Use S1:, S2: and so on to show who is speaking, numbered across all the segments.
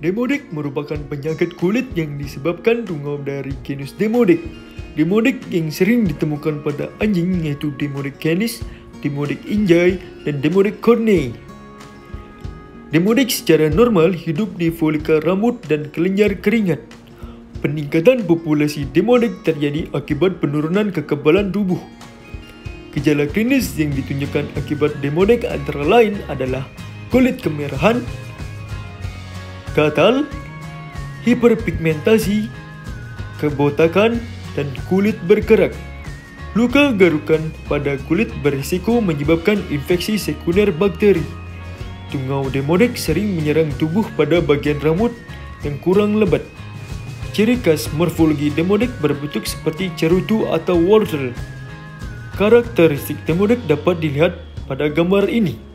S1: Demodex merupakan penyakit kulit yang disebabkan tungau dari genus Demodex. Demodex yang sering ditemukan pada anjing yaitu Demodex canis, Demodex injai, dan Demodex cornei. Demodex secara normal hidup di folikel rambut dan kelenjar keringat. Peningkatan populasi Demodex terjadi akibat penurunan kekebalan tubuh. Gejala klinis yang ditunjukkan akibat Demodex antara lain adalah kulit kemerahan, gatal, hiperpigmentasi, kebotakan, dan kulit berkerak. Luka garukan pada kulit berisiko menyebabkan infeksi sekunder bakteri. Tungau Demodex sering menyerang tubuh pada bagian rambut yang kurang lebat. Ciri khas morfologi Demodex berbentuk seperti cerutu atau wortel. Karakteristik Demodex dapat dilihat pada gambar ini.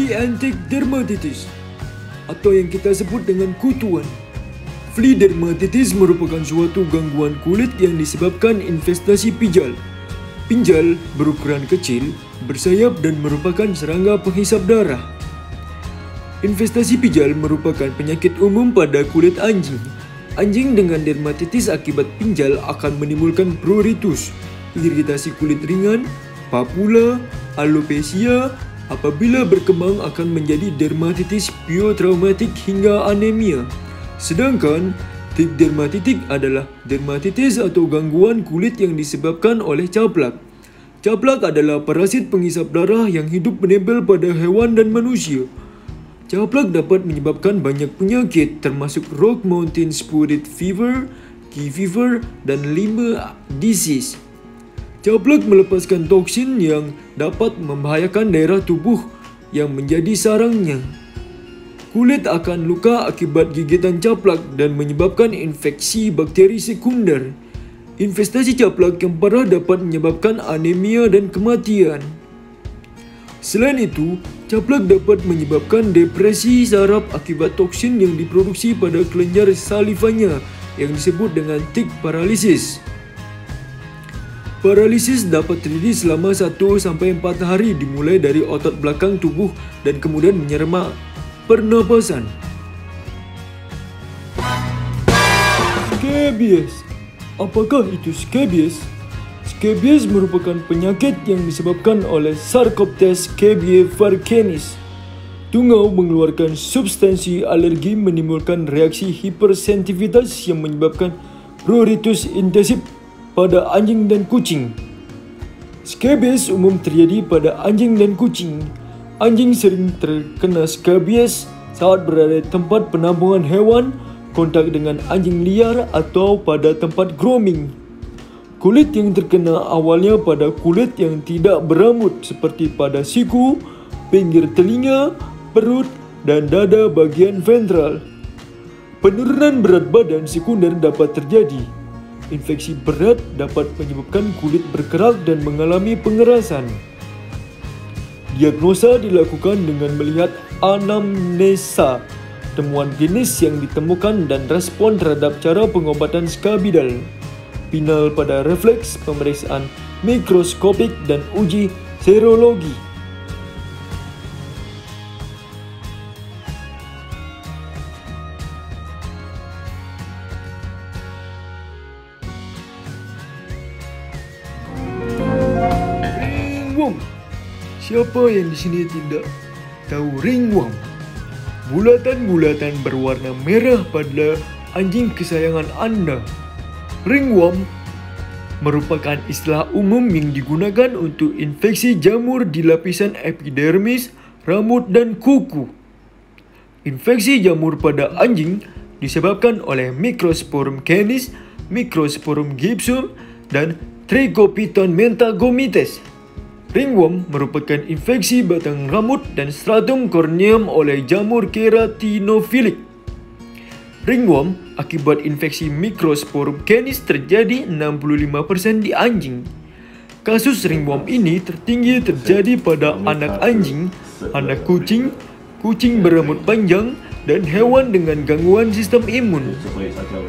S1: Flea-and-tick dermatitis atau yang kita sebut dengan kutuan. Flea dermatitis merupakan suatu gangguan kulit yang disebabkan infestasi pijal. Pinjal berukuran kecil, bersayap dan merupakan serangga penghisap darah. Infestasi pijal merupakan penyakit umum pada kulit anjing. Anjing dengan dermatitis akibat pinjal akan menimbulkan pruritus, iritasi kulit ringan, papula, alopecia. Apabila berkembang akan menjadi dermatitis piotraumatik hingga anemia. Sedangkan tic dermatitis adalah dermatitis atau gangguan kulit yang disebabkan oleh caplak. Caplak adalah parasit penghisap darah yang hidup menempel pada hewan dan manusia. Caplak dapat menyebabkan banyak penyakit termasuk Rock Mountain Spotted Fever, Key Fever, dan Lyme disease. Caplak melepaskan toksin yang dapat membahayakan daerah tubuh yang menjadi sarangnya. Kulit akan luka akibat gigitan caplak dan menyebabkan infeksi bakteri sekunder. Infestasi caplak yang parah dapat menyebabkan anemia dan kematian. Selain itu, caplak dapat menyebabkan depresi saraf akibat toksin yang diproduksi pada kelenjar salivanya yang disebut dengan tic paralysis. Paralisis dapat terjadi selama 1-4 hari dimulai dari otot belakang tubuh dan kemudian menyerang pernapasan. Scabies. Apakah itu scabies? Scabies merupakan penyakit yang disebabkan oleh Sarcoptes scabiei vercanis. Tungau mengeluarkan substansi alergi menimbulkan reaksi hipersensitivitas yang menyebabkan pruritus intensif pada anjing dan kucing. Scabies umum terjadi pada anjing dan kucing. Anjing sering terkena scabies saat berada di tempat penampungan hewan, kontak dengan anjing liar atau pada tempat grooming. Kulit yang terkena awalnya pada kulit yang tidak berambut seperti pada siku, pinggir telinga, perut, dan dada bagian ventral. Penurunan berat badan sekunder dapat terjadi. Infeksi berat dapat menyebabkan kulit berkerak dan mengalami pengerasan. Diagnosa dilakukan dengan melihat anamnesa, temuan klinis yang ditemukan dan respon terhadap cara pengobatan skabidal, pinal pada refleks, pemeriksaan mikroskopik, dan uji serologi. Siapa yang di sini tidak tahu ringworm? Bulatan-bulatan berwarna merah pada anjing kesayangan Anda. Ringworm merupakan istilah umum yang digunakan untuk infeksi jamur di lapisan epidermis, rambut, dan kuku. Infeksi jamur pada anjing disebabkan oleh Microsporum canis, Microsporum gibsum, dan Trichopiton mentagomyces. Ringworm merupakan infeksi batang rambut dan stratum corneum oleh jamur keratinofilik. Ringworm akibat infeksi Microsporum canis terjadi 65% di anjing. Kasus ringworm ini tertinggi terjadi pada anak anjing, anak kucing, kucing berambut panjang, dan hewan dengan gangguan sistem imun.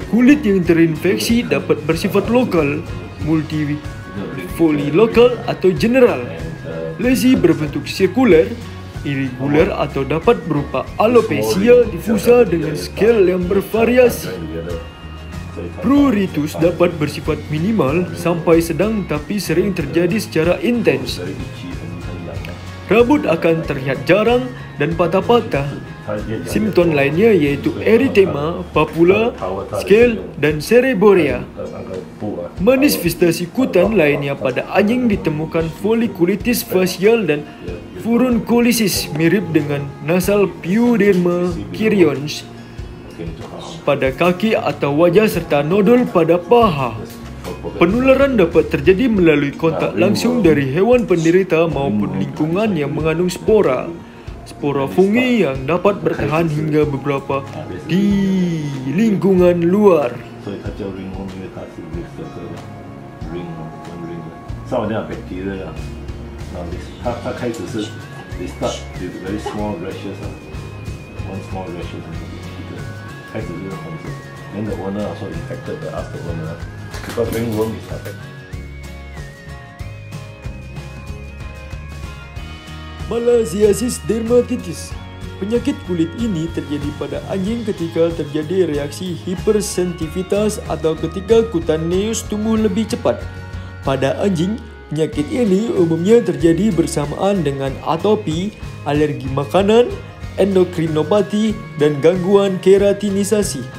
S1: Kulit yang terinfeksi dapat bersifat lokal, multifoliokal atau general. Lesi berbentuk sirkuler, irregular atau dapat berupa alopecia difusa dengan skala yang bervariasi. Pruritus dapat bersifat minimal sampai sedang tapi sering terjadi secara intens. Rambut akan terlihat jarang dan patah-patah. Simptom lainnya yaitu eritema, papula, scale, dan seborrhea. Manifestasi kutan lainnya pada anjing ditemukan folikulitis fasial dan furuncolisis mirip dengan nasal pyoderma kirions pada kaki atau wajah serta nodul pada paha. Penularan dapat terjadi melalui kontak langsung dari hewan penderita maupun lingkungan yang mengandung spora. Spora fungi yang dapat bertahan hingga beberapa di lingkungan luar. Malassiasis dermatitis. Penyakit kulit ini terjadi pada anjing ketika terjadi reaksi hipersensitivitas atau ketika cutaneous tumbuh lebih cepat. Pada anjing, penyakit ini umumnya terjadi bersamaan dengan atopi, alergi makanan, endokrinopati, dan gangguan keratinisasi.